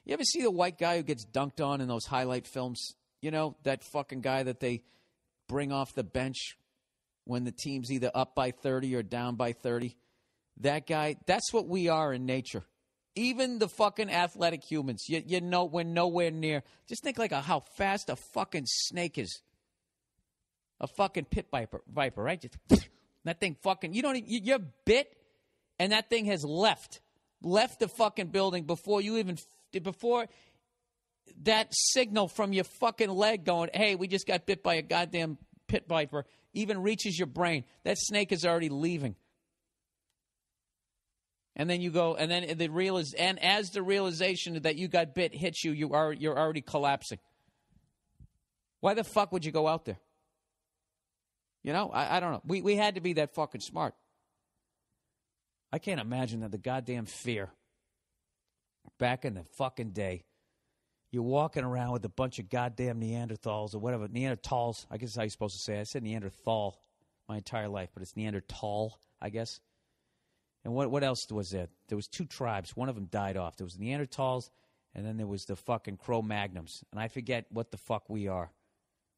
You ever see the white guy who gets dunked on in those highlight films? You know, that fucking guy that they bring off the bench when the team's either up by 30 or down by 30. That guy, that's what we are in nature. Even the fucking athletic humans, you know, we're nowhere near. Just think like how fast a fucking snake is. A fucking pit viper, right? Just that thing fucking, you're bit, and that thing has left the fucking building before that signal from your fucking leg going, hey, we just got bit by a goddamn pit viper, even reaches your brain. That snake is already leaving. And then you go, and then as the realization that you got bit hits you, you're already collapsing. Why the fuck would you go out there? You know, I don't know. We had to be that fucking smart. I can't imagine that the goddamn fear back in the fucking day. You're walking around with a bunch of goddamn Neanderthals or whatever. Neanderthals, I guess is how you're supposed to say it. I said Neanderthal my entire life, but it's Neanderthal, I guess. And what else was there? There was 2 tribes. One of them died off. There was the Neanderthals, and then there was the fucking Cro-Magnons. And I forget what the fuck we are.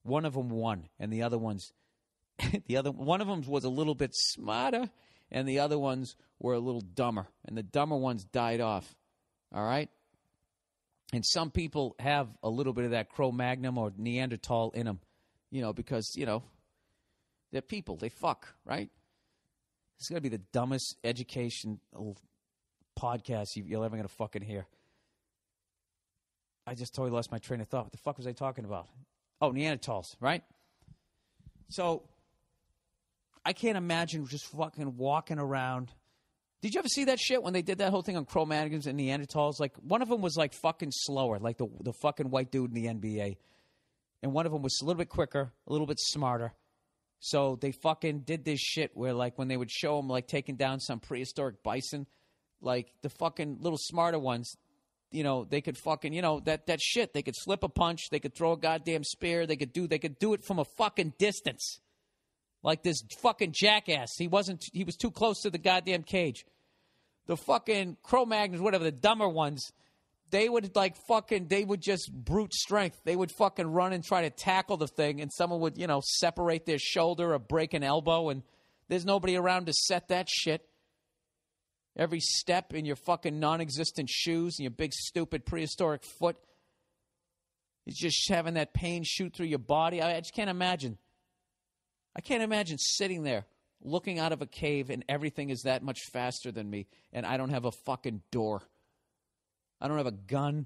One of them won, and the other ones, one of them was a little bit smarter, and the other ones were a little dumber. And the dumber ones died off. All right? And some people have a little bit of that Cro-Magnon or Neanderthal in them, because, they're people. They fuck, right? It's going to be the dumbest educational podcast you're ever going to fucking hear. I just totally lost my train of thought. What the fuck was I talking about? Oh, Neanderthals, right? So I can't imagine just fucking walking around. Did you ever see that shit when they did that whole thing on Cro-Magnons and Neanderthals? Like, one of them was like fucking slower, like the fucking white dude in the NBA. And one of them was a little bit quicker, a little bit smarter. So they fucking did this shit where, like, when they would show them, like, taking down some prehistoric bison, like, the fucking little smarter ones, they could fucking, that shit. They could slip a punch. They could throw a goddamn spear. They could do it from a fucking distance. Like this fucking jackass. He was too close to the goddamn cage. The fucking Cro-Magnons, whatever, the dumber ones, they would just brute strength. They would fucking run and try to tackle the thing, and someone would, separate their shoulder or break an elbow, and there's nobody around to set that shit. Every step in your fucking non-existent shoes and your big stupid prehistoric foot is just having that pain shoot through your body. I just can't imagine. I can't imagine sitting there looking out of a cave and everything is that much faster than me, and I don't have a fucking door. I don't have a gun.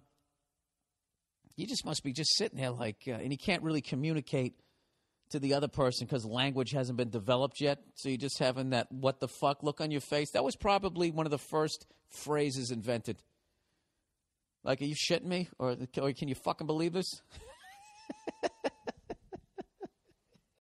You just must be just sitting there like, and you can't really communicate to the other person because language hasn't been developed yet. So you're just having that what the fuck look on your face. That was probably one of the first phrases invented. Like, are you shitting me? Or can you fucking believe this?